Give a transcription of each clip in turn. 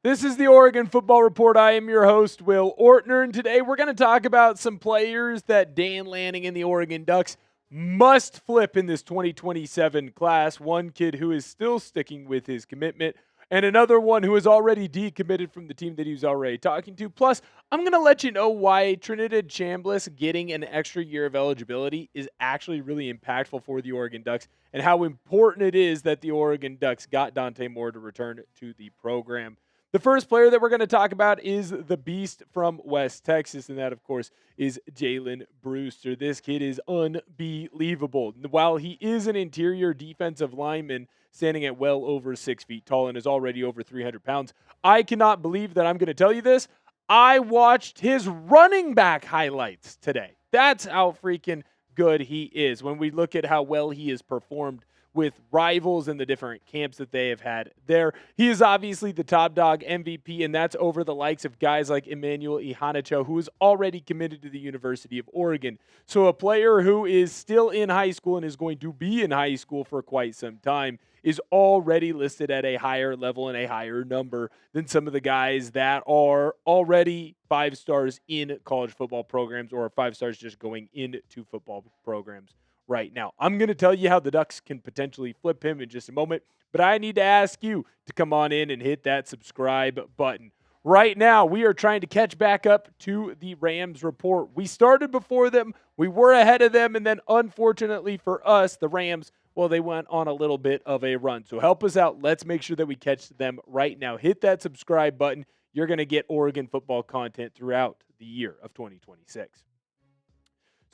This is the Oregon Football Report. I am your host, Will Ortner, and today we're going to talk about some players that Dan Lanning and the Oregon Ducks must flip in this 2027 class. One kid who is still sticking with his commitment, and another one who is already decommitted from the team that he was already talking to. Plus, I'm going to let you know why Trinidad Chambliss getting an extra year of eligibility is actually really impactful for the Oregon Ducks, and how important it is that the Oregon Ducks got Dante Moore to return to the program. The first player that we're going to talk about is the beast from West Texas, and that, of course, is Jalen Brewster. This kid is unbelievable. While he is an interior defensive lineman standing at well over 6 feet tall and is already over 300 pounds, I cannot believe that I'm going to tell you this. I watched his running back highlights today. That's how freaking good he is. When we look at how well he has performed with rivals in the different camps that they have had there, he is obviously the top dog MVP, and that's over the likes of guys like Emmanuel Ihanacho, who is already committed to the University of Oregon. So a player who is still in high school and is going to be in high school for quite some time is already listed at a higher level and a higher number than some of the guys that are already 5 stars in college football programs or 5 stars just going into football programs right now. I'm going to tell you how the Ducks can potentially flip him in just a moment, but I need to ask you to come on in and hit that subscribe button. Right now, we are trying to catch back up to the Rams report. We started before them, we were ahead of them, and then unfortunately for us, the Rams, well, they went on a little bit of a run. So help us out. Let's make sure that we catch them right now. Hit that subscribe button. You're going to get Oregon football content throughout the year of 2026.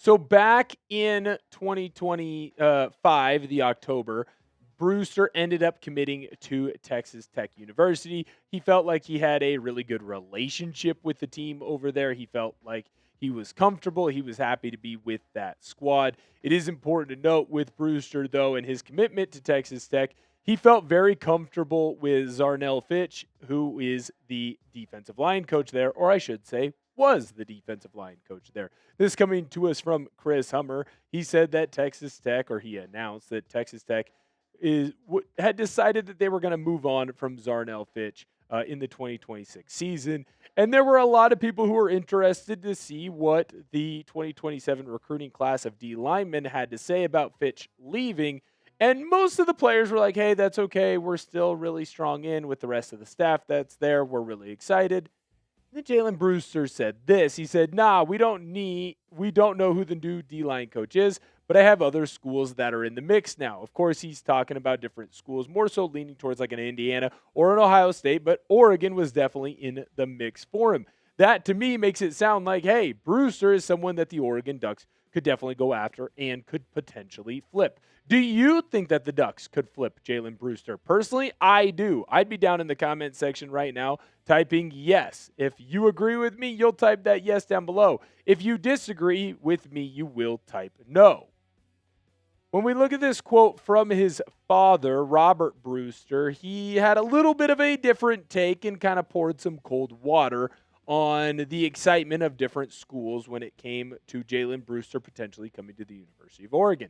So back in 2025, the October, Brewster ended up committing to Texas Tech University. He felt like he had a really good relationship with the team over there. He felt like he was comfortable. He was happy to be with that squad. It is important to note with Brewster, though, and his commitment to Texas Tech, he felt very comfortable with Zarnell Fitch, who is the defensive line coach there, or I should say, was the defensive line coach there. This coming to us from Chris Hummer. He said that Texas Tech, or he announced that Texas Tech had decided that they were going to move on from Zarnell Fitch in the 2026 season. And there were a lot of people who were interested to see what the 2027 recruiting class of D linemen had to say about Fitch leaving. And most of the players were like, hey, that's okay. We're still really strong in with the rest of the staff that's there. We're really excited. Then Jalen Brewster said this. He said, we don't know who the new D-line coach is, but I have other schools that are in the mix now. Of course, he's talking about different schools, more so leaning towards like an Indiana or an Ohio State, but Oregon was definitely in the mix for him. That, to me, makes it sound like, hey, Brewster is someone that the Oregon Ducks could definitely go after and could potentially flip. Do you think that the Ducks could flip Jalen Brewster? Personally, I do. I'd be down in the comment section right now typing yes. If you agree with me, you'll type that yes down below. If you disagree with me, you will type no. When we look at this quote from his father, Robert Brewster, he had a little bit of a different take and kind of poured some cold water on the excitement of different schools when it came to Jalen Brewster potentially coming to the University of Oregon.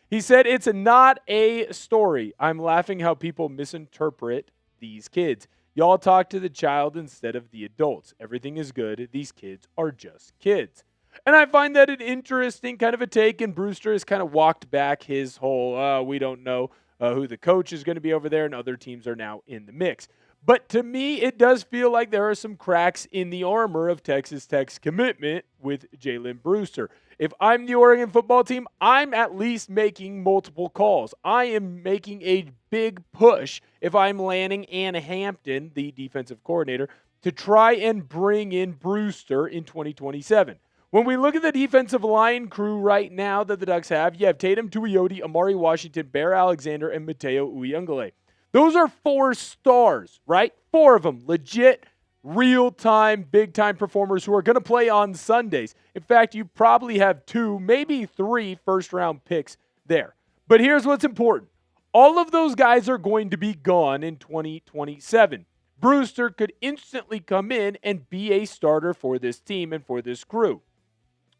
He said, it's not a story. I'm laughing how people misinterpret these kids. Y'all talk to the child instead of the adults. Everything is good. These kids are just kids. And I find that an interesting kind of a take, and Brewster has kind of walked back his whole, we don't know who the coach is going to be over there, and other teams are now in the mix. But to me, it does feel like there are some cracks in the armor of Texas Tech's commitment with Jalen Brewster. If I'm the Oregon football team, I'm at least making multiple calls. I am making a big push if I'm Lanning and Hampton, the defensive coordinator, to try and bring in Brewster in 2027. When we look at the defensive line crew right now that the Ducks have, you have Tatum Tuioti, Amari Washington, Bear Alexander, and Mateo Uyunglele. Those are 4 stars, right? 4 of them, legit, real-time, big-time performers who are going to play on Sundays. In fact, you probably have 2, maybe 3 first-round picks there. But here's what's important. All of those guys are going to be gone in 2027. Brewster could instantly come in and be a starter for this team and for this crew.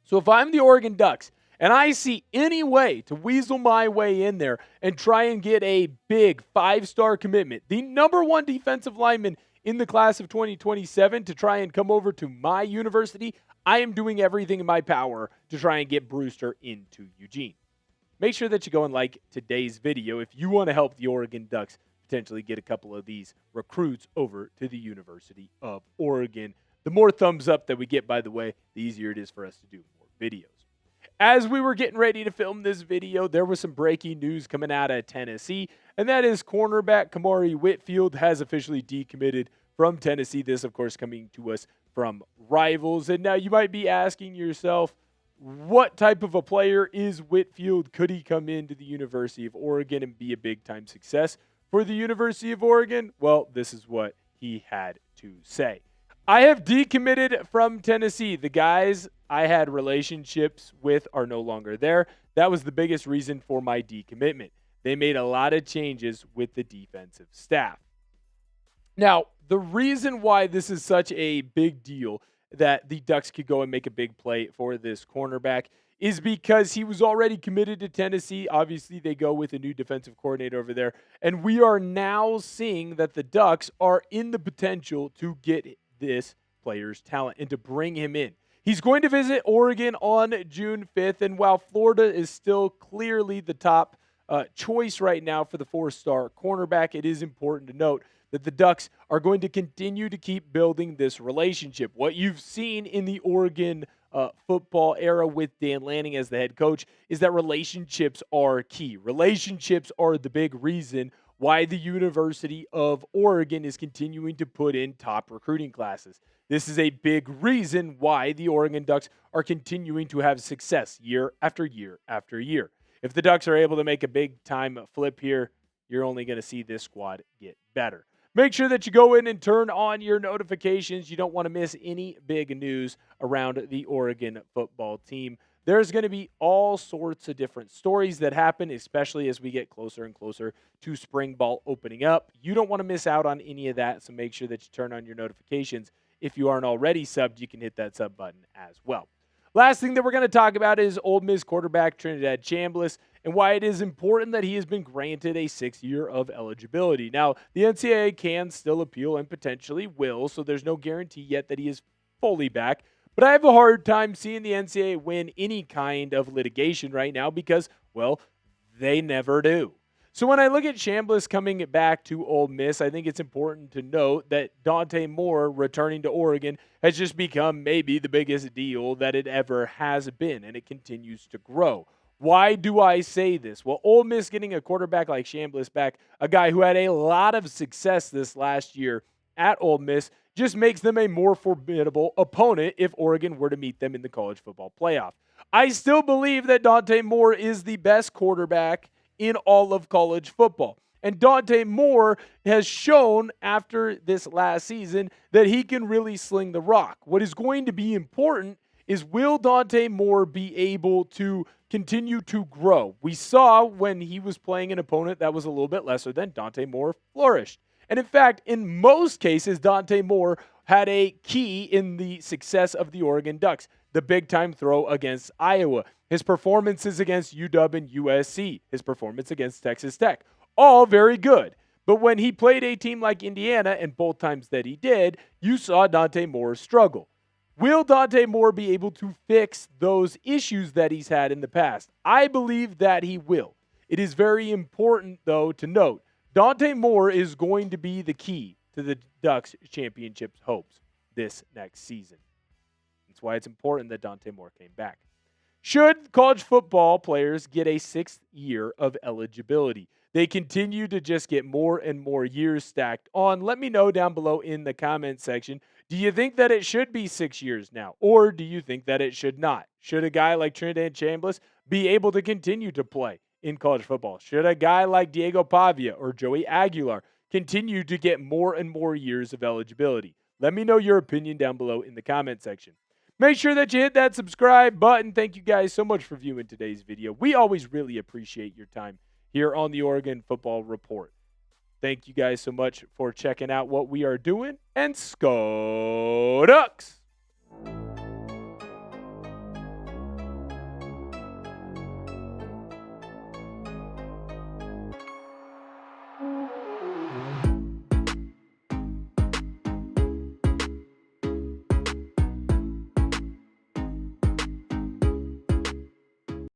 So if I'm the Oregon Ducks, and I see any way to weasel my way in there and try and get a big 5-star commitment, the number 1 defensive lineman in the class of 2027 to try and come over to my university, I am doing everything in my power to try and get Brewster into Eugene. Make sure that you go and like today's video if you want to help the Oregon Ducks potentially get a couple of these recruits over to the University of Oregon. The more thumbs up that we get, by the way, the easier it is for us to do more videos. As we were getting ready to film this video, there was some breaking news coming out of Tennessee, and that is cornerback Kamauri Whitfield has officially decommitted from Tennessee. This, of course, coming to us from Rivals. And now you might be asking yourself, what type of a player is Whitfield? Could he come into the University of Oregon and be a big-time success for the University of Oregon? Well, this is what he had to say. I have decommitted from Tennessee. The guys I had relationships with are no longer there. That was the biggest reason for my decommitment. They made a lot of changes with the defensive staff. Now, the reason why this is such a big deal that the Ducks could go and make a big play for this cornerback is because he was already committed to Tennessee. Obviously, they go with a new defensive coordinator over there. And we are now seeing that the Ducks are in the potential to get this player's talent and to bring him in. He's going to visit Oregon on June 5th. And while Florida is still clearly the top choice right now for the four-star cornerback, it is important to note that the Ducks are going to continue to keep building this relationship. What you've seen in the Oregon football era with Dan Lanning as the head coach is that relationships are key. Relationships are the big reason why the University of Oregon is continuing to put in top recruiting classes. This is a big reason why the Oregon Ducks are continuing to have success year after year after year. If the Ducks are able to make a big-time flip here, you're only going to see this squad get better. Make sure that you go in and turn on your notifications. You don't want to miss any big news around the Oregon football team. There's going to be all sorts of different stories that happen, especially as we get closer and closer to spring ball opening up. You don't want to miss out on any of that, so make sure that you turn on your notifications. If you aren't already subbed, you can hit that sub button as well. Last thing that we're going to talk about is Ole Miss quarterback Trinidad Chambliss and why it is important that he has been granted a 6th year of eligibility. Now, the NCAA can still appeal and potentially will, so there's no guarantee yet that he is fully back. But I have a hard time seeing the NCAA win any kind of litigation right now because, well, they never do. So when I look at Chambliss coming back to Ole Miss, I think it's important to note that Dante Moore returning to Oregon has just become maybe the biggest deal that it ever has been, and it continues to grow. Why do I say this? Well, Ole Miss getting a quarterback like Chambliss back, a guy who had a lot of success this last year at Ole Miss, just makes them a more formidable opponent if Oregon were to meet them in the college football playoff. I still believe that Dante Moore is the best quarterback in all of college football. And Dante Moore has shown after this last season that he can really sling the rock. What is going to be important is, will Dante Moore be able to continue to grow? We saw when he was playing an opponent that was a little bit lesser than, Dante Moore flourished. And in fact, in most cases, Dante Moore had a key in the success of the Oregon Ducks. The big-time throw against Iowa, his performances against UW and USC, his performance against Texas Tech, all very good. But when he played a team like Indiana, and both times that he did, you saw Dante Moore struggle. Will Dante Moore be able to fix those issues that he's had in the past? I believe that he will. It is very important, though, to note, Dante Moore is going to be the key to the Ducks championship hopes this next season. That's why it's important that Dante Moore came back. Should college football players get a 6th year of eligibility? They continue to just get more and more years stacked on. Let me know down below in the comment section. Do you think that it should be 6 years now? Or do you think that it should not? Should a guy like Trinidad Chambliss be able to continue to play in college football? Should a guy like Diego Pavia or Joey Aguilar continue to get more and more years of eligibility? Let me know your opinion down below in the comment section. Make sure that you hit that subscribe button. Thank you guys so much for viewing today's video. We always really appreciate your time here on the Oregon Football Report. Thank you guys so much for checking out what we are doing, and Go Ducks!